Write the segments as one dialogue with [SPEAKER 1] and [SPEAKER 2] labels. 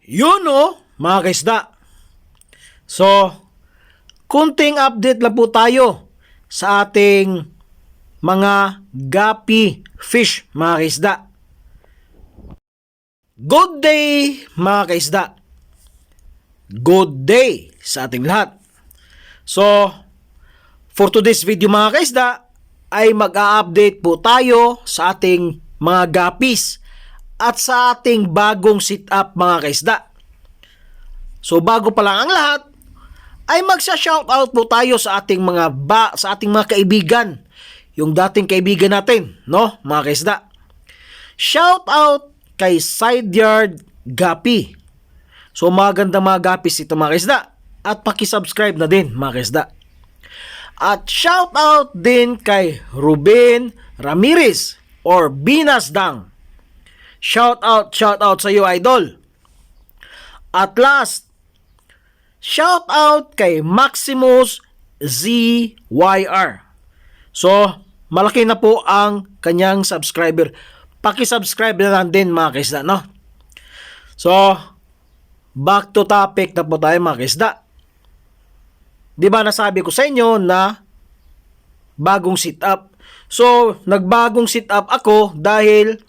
[SPEAKER 1] Yun mga kaisda. So, kunting update lang po tayo sa ating mga gapi fish mga kaisda. Good day mga kaisda. Good day sa ating lahat. So, for today's video mga kaisda, ay mag-a-update po tayo sa ating mga gapis at sa ating bagong sit-up mga kaisda. So bago pa lang ang lahat, ay magsa-shoutout po tayo sa ating mga kaibigan, yung dating kaibigan natin, no, mga kaisda. Shoutout kay Sideyard Gapi. So magandang mga gapis ito mga kaisda, at paki-subscribe na din mga kaisda. At shoutout din kay Ruben Ramirez or Binasdang. Shoutout sa iyo, idol. At last, shoutout kay Maximus ZYR. So, malaki na po ang kanyang subscriber. Paki-subscribe na lang din mga kaisda, no? So, back to topic na po tayo mga kaisda. Di ba nasabi ko sa inyo na bagong sit-up? So, nagbagong sit-up ako dahil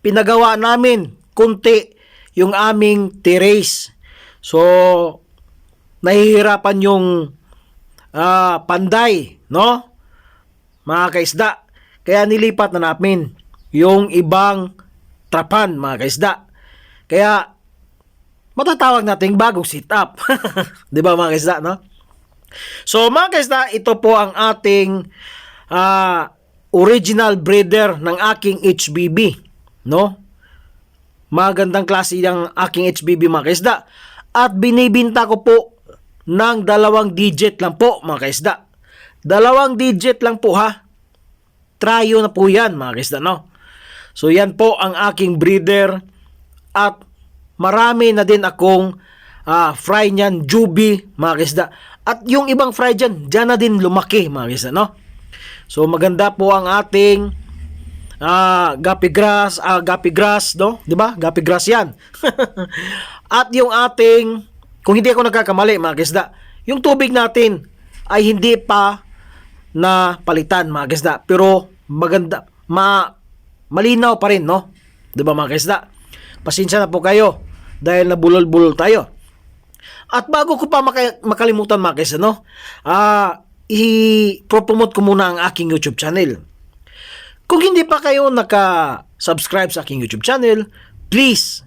[SPEAKER 1] pinagawa namin kunti yung aming terrace. So, nahihirapan yung panday, no? Mga kaisda. Kaya nilipat na namin yung ibang trapan, mga kaisda. Kaya, matatawag natin bagong sit-up. Di ba mga kaisda, no? So, mga kaisda, ito po ang ating original breeder ng aking HBB, no? Magandang klase ng aking HBB mga kaisda, at binibinta ko po ng 2 digit lang po mga kaisda. 2 digit lang po ha. Tryo na po yan mga kaisda, no? So yan po ang aking breeder, at marami na din akong fry niyan, juby mga kaisda. At yung ibang fry dyan na din lumaki mga kaisda, no? So maganda po ang ating gapi grass, no? 'Di ba? Gapi grass 'yan. At yung ating, kung hindi ako nagkakamali mga kaisda, yung tubig natin ay hindi pa na palitan mga kaisda, pero maganda, malinaw pa rin, no? 'Di ba mga kaisda? Pasensya na po kayo dahil nabulol-bulol tayo. At bago ko pa makalimutan mga kaisda, no? I-promote ko muna ang aking YouTube channel. Kung hindi pa kayo naka-subscribe sa aking YouTube channel, please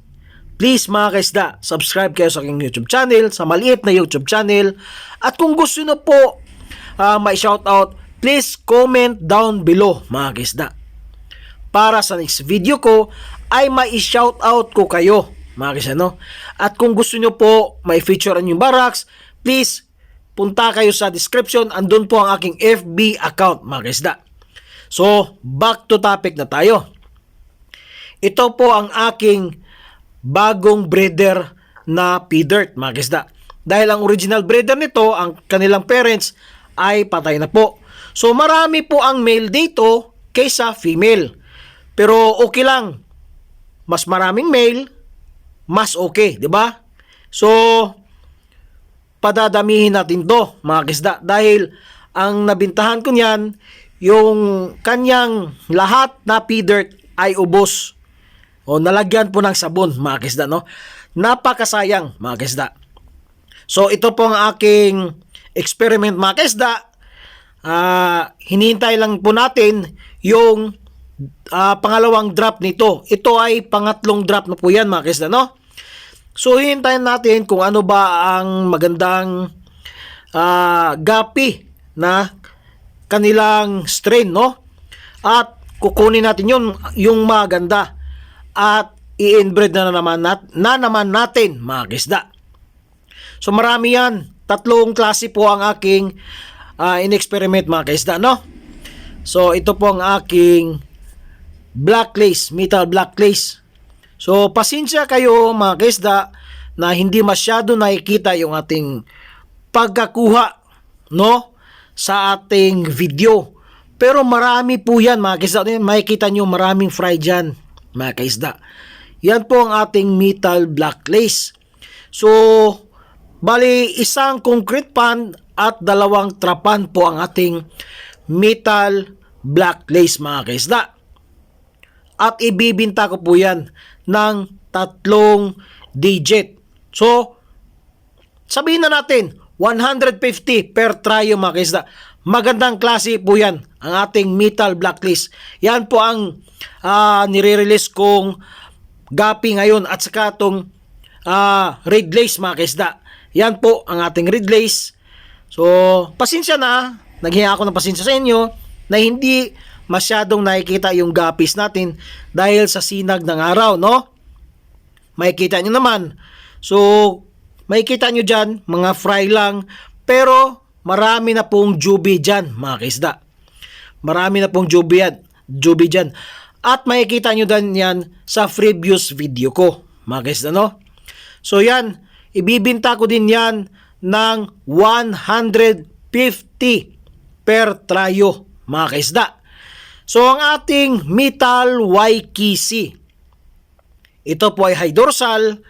[SPEAKER 1] mga kaisda, subscribe kayo sa aking YouTube channel, sa maliit na YouTube channel. At kung gusto nyo po may shoutout, please comment down below mga kaisda. Para sa next video ko ay mai-shoutout ko kayo mga kaisda, no? At kung gusto nyo po may feature yung barracks, please punta kayo sa description, andun po ang aking FB account mga kaisda. So, back to topic na tayo. Ito po ang aking bagong breeder na P-Dirt mga kaisda. Dahil ang original breeder nito, ang kanilang parents ay patay na po. So, marami po ang male dito kaysa female. Pero okay lang. Mas maraming male, mas okay, di ba? So, padadamihin natin to mga kaisda, dahil ang nabintahan ko niyan, yung kanyang lahat na P-Dirt ay ubos o nalagyan po ng sabon mga kaisda, no? Napakasayang mga kaisda. So ito po ang aking experiment mga kaisda. Hinihintay lang po natin yung pangalawang drop nito. Ito ay pangatlong drop na po yan mga kaisda, no? So, hihintayin natin kung ano ba ang magandang gapi na kanilang strain, no? At kukunin natin yung maganda at i-inbreed na naman natin mga kaisda. So, marami yan. 3 klase po ang aking in-experiment mga kaisda, no? So, ito po ang aking black lace, metal black lace. So, pasensya kayo mga kaisda na hindi masyado nakikita yung ating pagkakuha, no, sa ating video. Pero marami po yan mga kaisda. Makikita nyo maraming fry dyan mga kaisda. yan po ang ating metal black lace. So, bali isang concrete pan at dalawang trapan po ang ating metal black lace mga kaisda. At ibibinta ko po yan ng 3 digit. So, sabihin na natin, 150 per tryo mga kaisda. Magandang klase po yan, ang ating metal black lace. Yan po ang nire-release kong gapi ngayon at saka itong red lace mga kaisda. Yan po ang ating red lace. So, pasensya na, naghinga ako ng pasensya sa inyo na hindi masyadong nakikita yung gapis natin dahil sa sinag ng araw, no? Makikita nyo naman. So, makikita nyo dyan, mga fry lang, pero marami na pong jubi dyan, mga kaisda. Marami na pong jubi dyan. At makikita nyo din yan sa previous video ko, mga kaisda, no? So, yan, ibibinta ko din yan ng 150 per tryo, mga kaisda. So, ang ating metal Waikiki, ito po ay high dorsal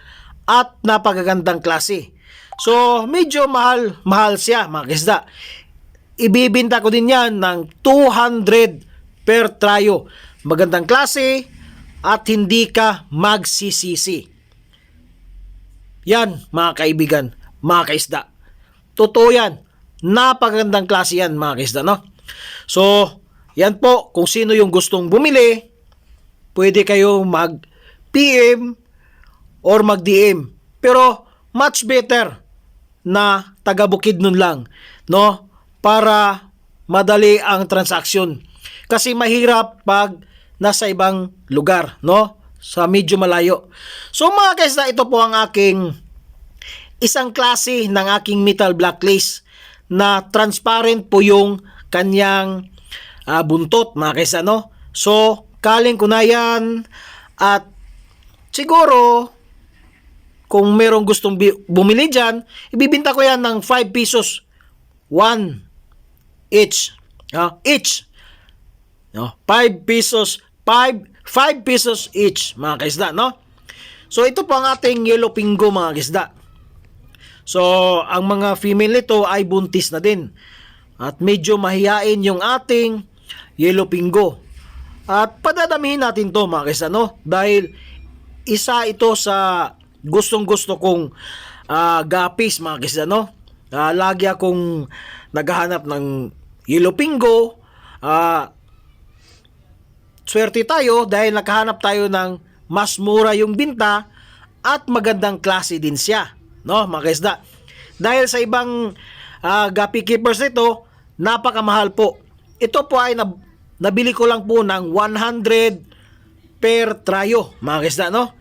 [SPEAKER 1] at napakagandang klase. So, medyo mahal siya mga kaisda. Ibibinta ko din yan ng 200 per tryo. Magandang klase at hindi ka magsisisi. Yan mga kaibigan, mga kaisda. Totoo yan. Napakagandang klase yan mga kaisda, no? So, yan po, kung sino yung gustong bumili, pwede kayo mag-PM or mag-DM. Pero much better na taga Bukidnon lang, no? Para madali ang transaksyon. Kasi mahirap pag nasa ibang lugar, no? Sa medyo malayo. So mga kaisda, ito po ang aking isang klase ng aking metal black lace na transparent po yung kanyang buntot mga kaisa, no? So, kaling ko na yan at siguro kung merong gustong bumili dyan, ibibinta ko yan ng 5 pesos 1 each. Each. No? 5 pesos 5 pesos each mga kaisda, no? So, ito po ang ating yellow pingo mga kaisda. So, ang mga female nito ay buntis na din. At medyo mahiyain yung ating yellow pingo. At padadamihin natin to mga kaisa, no? Dahil isa ito sa gustong-gusto kong gapis mga kaisa, no? Lagi akong naghahanap ng yellow pingo. Swerte tayo dahil nakahanap tayo ng mas mura yung binta at magandang klase din siya, no mga kaisda? Dahil sa ibang gapi keepers nito, napakamahal po. Ito po ay nabili ko lang po ng 100 per tryo, mga kaisda, no?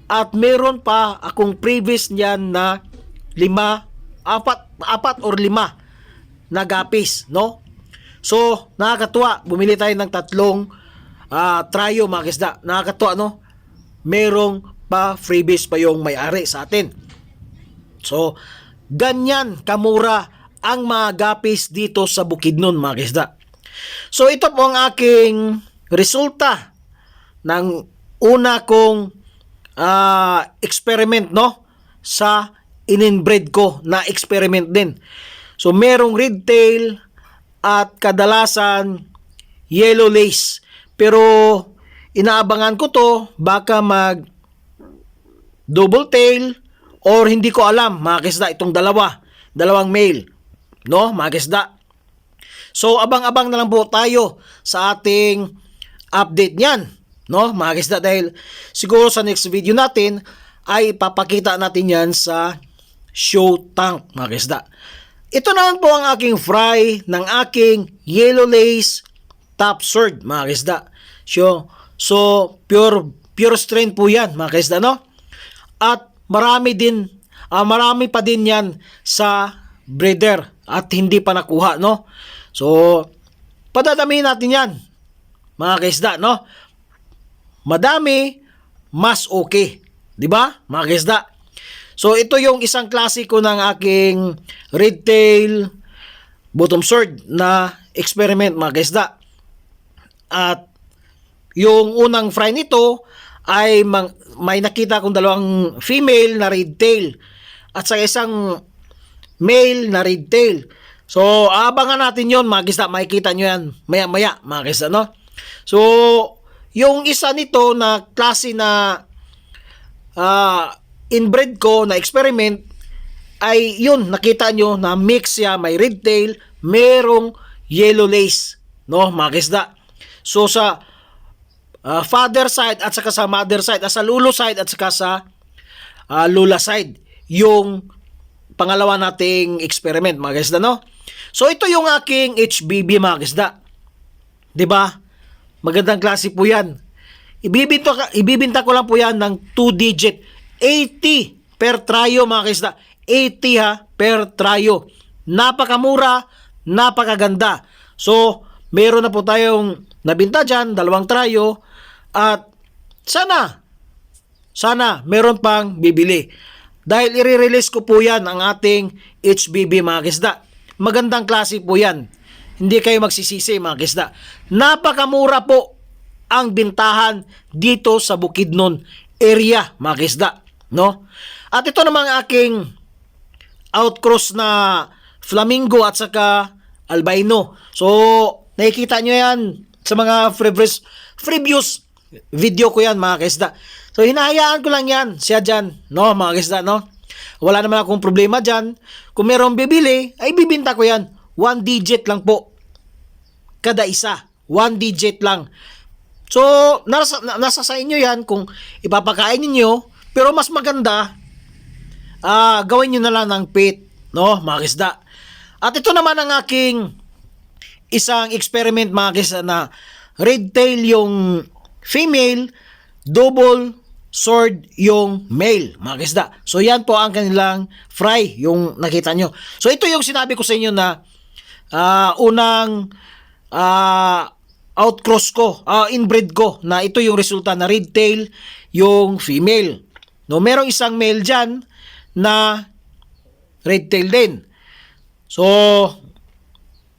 [SPEAKER 1] At meron pa akong previous niyan na 4 or 5 na gapis, no? So, nakakatuwa. Bumili tayo ng 3 tryo, mga kaisda. Nakakatuwa, no? Merong pa freebies pa yung may-ari sa atin. So, ganyan kamura ang mga gapis dito sa Bukidnon, mga kaisda. So, ito po ang aking resulta ng una kong experiment, no? Sa in-inbred ko na experiment din. So, merong red tail at kadalasan yellow lace. Pero, inaabangan ko to, baka mag double tail or hindi ko alam, mga kaisda, itong dalawang male, no, mga kaisda. So, abang-abang na lang po tayo sa ating update niyan, no, mga kaisda, dahil siguro sa next video natin ay papakita natin yan sa show tank, mga kaisda. Ito naman po ang aking fry ng aking yellow lace top sword, mga kaisda. So pure strain po yan, mga kaisda, no? At marami pa din yan sa breeder at hindi pa nakuha, no? So, padadamihin natin yan, mga kaisda, no? Madami, mas okay. Diba, mga kaisda? So, ito yung isang klasiko ng aking red tail bottom sword na experiment, mga kaisda. At yung unang fry nito ay may nakita akong dalawang female na red tail at sa isang male na red tail. So, abangan natin yon mga kisda. Makikita nyo yan maya-maya mga kisda, no? So, yung isa nito na klase na inbred ko na experiment ay yun, nakita nyo na mix siya, may red tail, merong yellow lace, no mga kisda. So, sa father side at saka sa mother side, sa lulo side at saka sa lula side, yung pangalawa nating experiment mga kisda, no? So ito yung aking HBB mga kisda. 'Di ba? Magandang klase po 'yan. Ibibinta ko lang po 'yan ng 2 digit, 80 per tryo mga kisda. 80 ha per tryo. Napakamura, napakaganda. So, meron na po tayong nabinta diyan, 2 tryo at sana meron pang bibili. Dahil i-release ko po 'yan ang ating HBB mga kisda. Magandang klase po yan. Hindi kayo magsisisi mga kisda. Napakamura po ang bintahan dito sa Bukidnon area mga kisda, no? At ito namang aking outcross na flamingo at saka albino. So, nakikita nyo yan sa mga previous video ko yan mga kisda. So, hinahayaan ko lang yan siya dyan, no mga kisda, no? Wala naman akong problema dyan. Kung mayroong bibili, ay bibinta ko yan. 1 digit lang po. Kada isa. 1 digit lang. So, nasa sa inyo yan kung ipapakain niyo. Pero mas maganda, gawin nyo na lang ng pit. No, mga kisda. At ito naman ang aking isang experiment mga kisda na red tail yung female, double sword yung male, mga kisda. So, yan po ang kanilang fry, yung nakita nyo. So, ito yung sinabi ko sa inyo na unang outcross ko, inbred ko, na ito yung resulta na red tail yung female. No, merong isang male dyan na red tail din. So,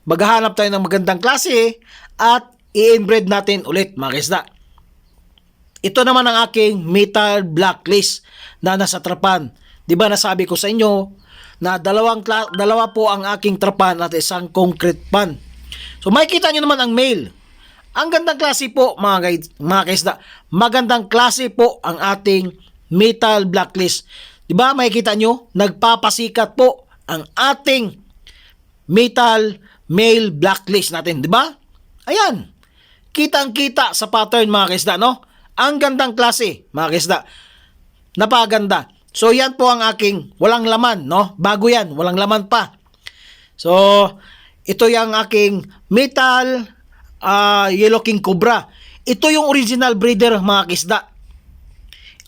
[SPEAKER 1] maghahanap tayo ng magandang klase at i-inbred natin ulit, mga kisda. Ito naman ang aking metal blacklist na nasa trapan. Di ba nasabi ko sa inyo na dalawa po ang aking trapan at isang concrete pan. So makikita nyo naman ang male. Ang gandang klase po mga kisda. Magandang klase po ang ating metal blacklist. Di ba makikita nyo? Nagpapasikat po ang ating metal male blacklist natin. Di ba? Ayan. Kitang-kita sa pattern mga kisda, no? Ang gandang klase, mga kisda. Napaganda. So, yan po ang aking walang laman, no? Bago yan, walang laman pa. So, ito yung aking metal yellow king cobra. Ito yung original breeder, mga kisda.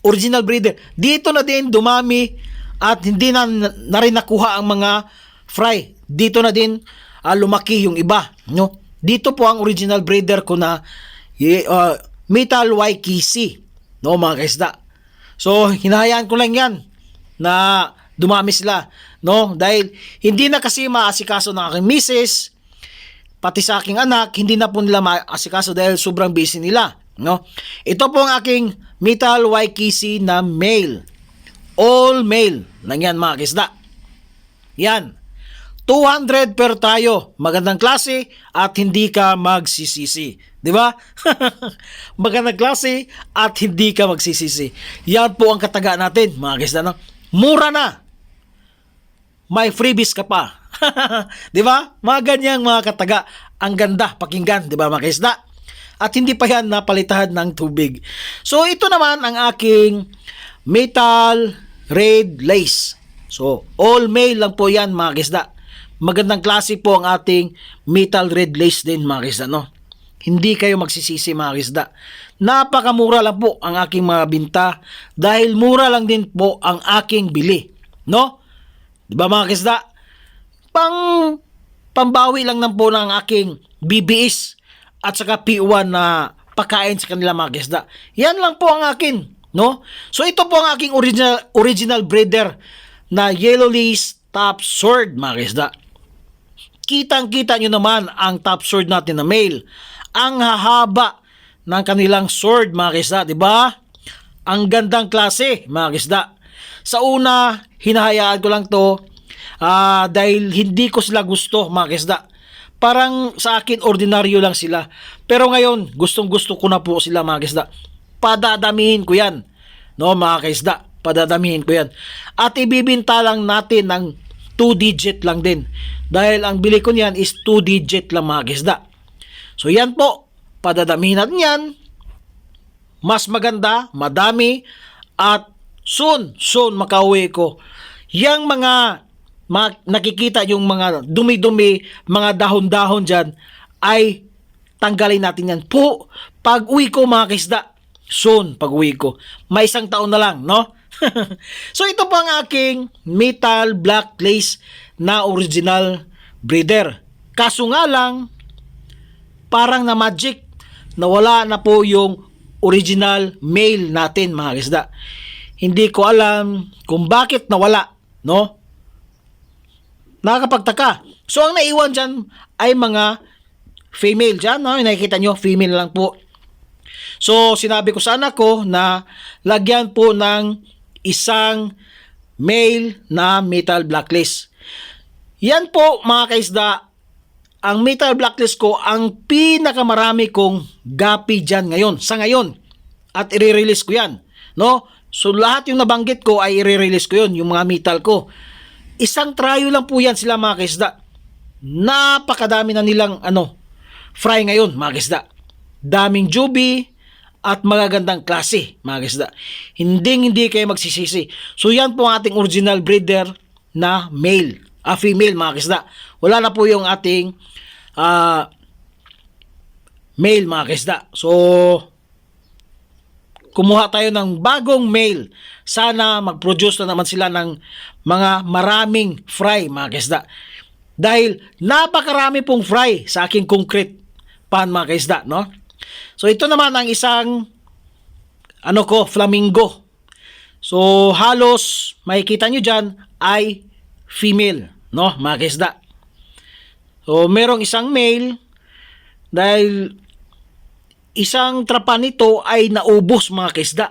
[SPEAKER 1] Original breeder. Dito na din dumami at hindi na rin nakuha ang mga fry. Dito na din lumaki yung iba, no? Dito po ang original breeder ko na Metal Waikiki, no mga kaisda. So, hinahayaan ko lang yan na dumami sila, no? Dahil hindi na kasi maasikaso ng aking misis, pati sa aking anak, hindi na po nila maasikaso dahil sobrang busy nila, no? Ito po ang aking Metal Waikiki na male. All male lang yan mga kaisda. Yan. 200 per tayo. Magandang klase at hindi ka magsisisi. Di ba? Magandang klase at hindi ka magsisisi. Yan po ang kataga natin, mga kisda. No? Mura na. May freebies ka pa. Di ba? Mga ganyang mga kataga. Ang ganda pakinggan, di ba mga kisda? At hindi pa yan napalitahan ng tubig. So ito naman ang aking metal red lace. So all male lang po yan mga kisda. Magandang klase po ang ating metal red lace din mga kisda, no? Hindi kayo magsisisi mga kisda. Napakamura lang po ang aking mga binta dahil mura lang din po ang aking bili, no? Diba mga kisda? Pambawi lang po ng aking BBS at saka P1 na pagkain sa kanila mga kisda. Yan lang po ang akin, no? So ito po ang aking original breeder na yellow lace top sword mga kisda. Kitang-kita nyo naman ang top sword natin na male. Ang hahaba ng kanilang sword mga kisda, di ba? Ang gandang klase, mga kaisda. Sa una, hinahayaan ko lang to dahil hindi ko sila gusto, mga kaisda. Parang sa akin, ordinaryo lang sila. Pero ngayon, gustong-gusto ko na po sila, mga kaisda. Padadamihin ko yan. No, mga kaisda, padadamihin ko yan. At ibibinta lang natin ng 2-digit lang din. Dahil ang bili ko niyan is 2-digit lang, mga kaisda. So yan po, padadamihin natin yan. Mas maganda, madami, at soon makauwi ko. Yang mga nakikita yung mga dumi-dumi, mga dahon-dahon dyan, ay tanggalin natin yan po. Pag uwi ko, mga kaisda, soon, pag uwi ko. May 1 taon na lang, no? So ito po ang aking metal black lace na original breeder. Kaso nga lang, parang na magic, nawala na po yung original male natin, mga kaisda. Hindi ko alam kung bakit nawala, no? Nakakapagtaka. So ang naiwan dyan ay mga female dyan, no? Nakikita nyo, female lang po. So sinabi ko sa anak ko na lagyan po ng isang male na metal blacklist. Yan po, mga kaisda, ang metal blacklist ko, ang pinakamarami kong gapi dyan ngayon, sa ngayon. At i-release ko yan, no? So lahat yung nabanggit ko ay i-release ko yun, yung mga metal ko. Isang trayo lang po yan sila, mga kaisda. Napakadami na nilang fry ngayon, mga kaisda. Daming jubi at magagandang klase, mga kaisda. Hindi kayo magsisisi. So yan po ang ating original breeder na male, female, mga kaisda. Wala na po yung ating male, mga kaisda. So kumuha tayo ng bagong male. Sana mag-produce na naman sila ng mga maraming fry, mga kaisda. Dahil napakarami pong fry sa aking concrete pan, mga kaisda, no? So ito naman ang isang flamingo. So halos makikita nyo dyan ay female, no, mga kaisda. So merong isang male dahil isang trapa nito ay naubos, mga kaisda.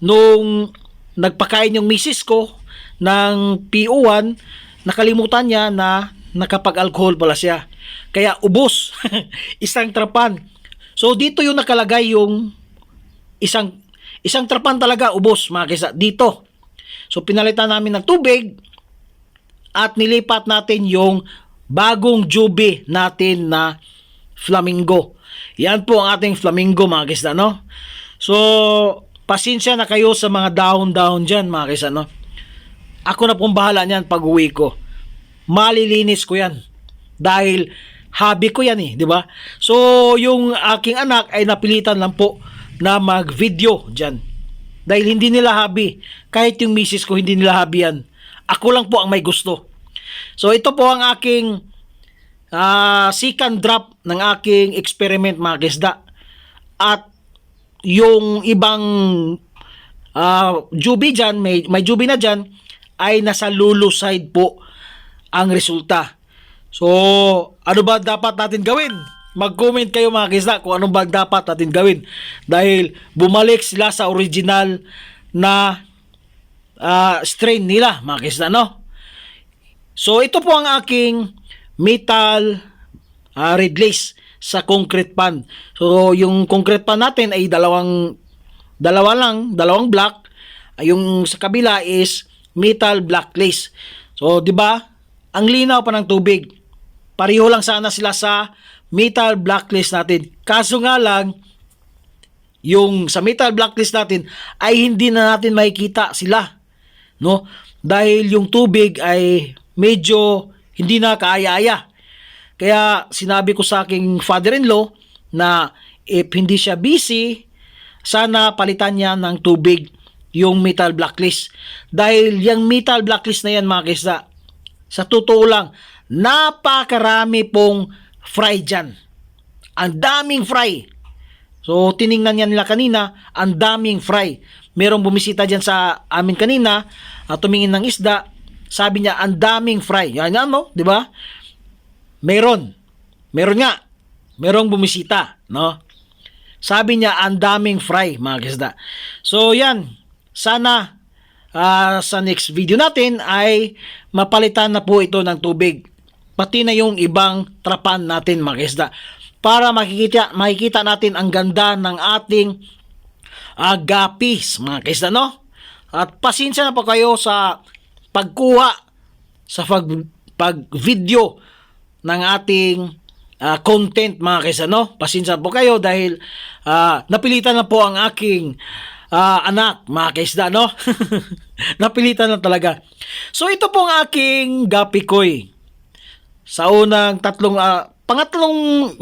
[SPEAKER 1] Nung nagpakain yung misis ko ng PO1, nakalimutan niya na nakapag-alcohol pala siya. Kaya ubos. Isang trapan. So dito yung nakalagay yung isang trapan talaga ubos, mga kaisda, dito. So pinalitan namin ng tubig at nilipat natin yung bagong jubi natin na flamingo. Yan po ang ating flamingo, mga kaisda, no? So pasensya na kayo sa mga dahon-dahon dyan, mga kaisda, no? Ako na pong bahala niyan pag uwi ko. Malilinis ko yan. Dahil hobby ko yan, di ba? So yung aking anak ay napilitan lang po na mag-video dyan. Dahil hindi nila hobby. Kahit yung misis ko, hindi nila hobby yan. Ako lang po ang may gusto. So ito po ang aking second drop ng aking experiment, mga kaisda. At yung ibang jubi dyan, may jubi na dyan, ay nasa lulu side po ang resulta. So ano ba dapat natin gawin? Mag-comment kayo, mga kaisda, kung anong ba dapat natin gawin. Dahil bumalik sila sa original na strain nila, mga kaisda, no? So ito po ang aking metal red lace sa concrete pan. So yung concrete pan natin ay dalawang black. Yung sa kabila is metal black lace. So di ba? Ang linaw pa ng tubig. Pareho lang sana sila sa metal black lace natin. Kaso nga lang, yung sa metal black lace natin ay hindi na natin makikita sila, no? Dahil yung tubig ay medyo hindi na kaaya-aya. Kaya sinabi ko sa aking father-in-law na if hindi siya busy, sana palitan niya ng tubig yung metal blacklist. Dahil yung metal blacklist na yan, mga kaisda, sa totoo lang, napakarami pong fry dyan. Ang daming fry. So tiningnan niya nila kanina, ang daming fry. Merong bumisita dyan sa amin kanina, tumingin ng isda, sabi niya, ang daming fry. Yan, no? Di ba? Meron nga. Merong bumisita, no? Sabi niya, ang daming fry, mga kaisda. So, yan. Sana sa next video natin ay mapalitan na po ito ng tubig. Pati na yung ibang trapan natin, mga kaisda. Para makikita natin ang ganda ng ating gapis, mga kaisda, no? At pasensya na po kayo sa pagkuha, sa pag-video ng ating content, mga kaisa, no? Pasensya po kayo dahil napilitan na po ang aking anak, mga kaisda, no? Napilitan na talaga. So ito po ang aking gapikoy. Sa unang pangatlong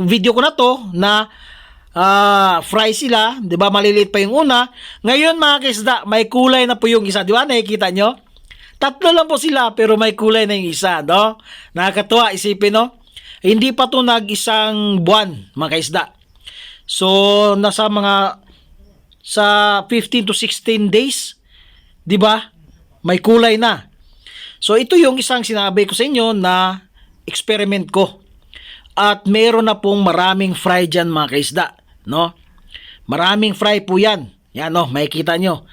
[SPEAKER 1] video ko na to na fry sila, 'di ba? Maliliit pa yung una. Ngayon, mga kaisda, may kulay na po yung isa, 'di ba? Nakikita nyo? Tatlo lang po sila pero may kulay na yung isa, no? Nakakatuwa isipin, no? Hindi pa to nag-isang buwan, mga kaisda. So, sa 15 to 16 days, 'di ba? May kulay na. So, ito yung isang sinabi ko sa inyo na experiment ko. At meron na pong maraming fry dyan, mga kaisda, no? Maraming fry po yan. Yan, no? Makikita nyo.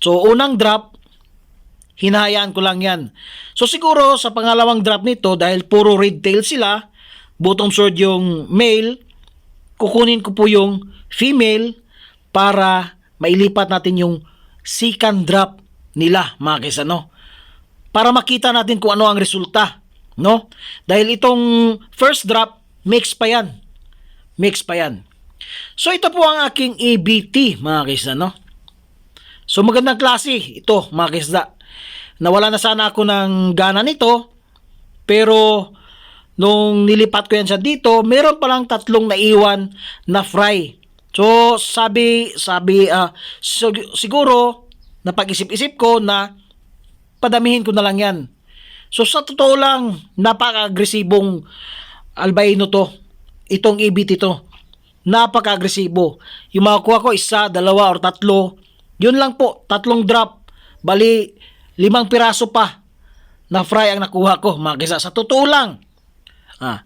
[SPEAKER 1] So, unang drop, hinahayaan ko lang yan. So, siguro sa pangalawang drop nito, dahil puro red tail sila, bottom sword yung male, kukunin ko po yung female para mailipat natin yung second drop nila, mga kaisa, no? Para makita natin kung ano ang resulta, no? Dahil itong first drop, mix pa yan. Mix pa yan. So, ito po ang aking ABT, mga kaisa, no? So, magandang klase ito, mga kaisda. Nawala na sana ako ng gana nito, pero nung nilipat ko yan siya dito, meron palang tatlong naiwan na fry. So, siguro, napag-isip-isip ko na padamihin ko na lang yan. So, sa totoo lang, napaka-agresibong albino to. Itong ABT to. Napaka-agresibo. Yung makukuha ko, 1, 2, or 3. Yun lang po, 3 drop. Bali, 5 piraso pa na fry ang nakuha ko, mga kaisa. Sa totoo lang.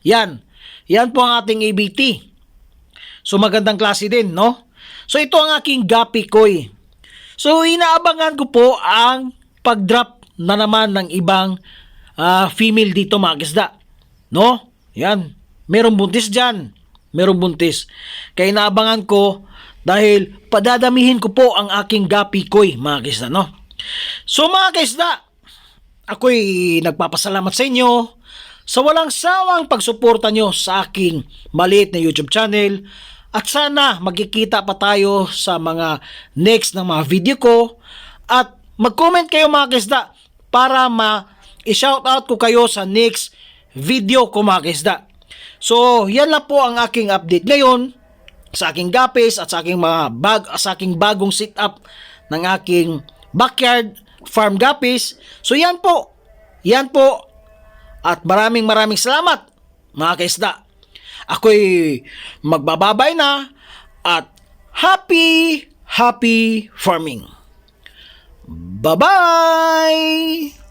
[SPEAKER 1] Yan. Yan po ang ating ABT. So, magandang klase din, no? So, ito ang aking gapikoy. So, inaabangan ko po ang pag-drop na naman ng ibang female dito, mga kisda. No? Yan. Merong buntis dyan. Merong buntis. Kaya inaabangan ko dahil padadamihin ko po ang aking gapikoy, mga kisda, no? So, mga kisda, ako'y nagpapasalamat sa inyo sa walang sawang pagsuporta nyo sa aking maliit na YouTube channel. At sana magkikita pa tayo sa mga next na mga video ko. At mag-comment kayo, mga kisda, para i-shoutout ko kayo sa next video ko, mga kisda. So, yan lang po ang aking update ngayon sa aking gapis at sa aking bagong setup ng aking backyard farm gapis. So, yan po. Yan po. At maraming salamat, mga kaisda. Ako'y magbababay na at happy farming. Bye-bye!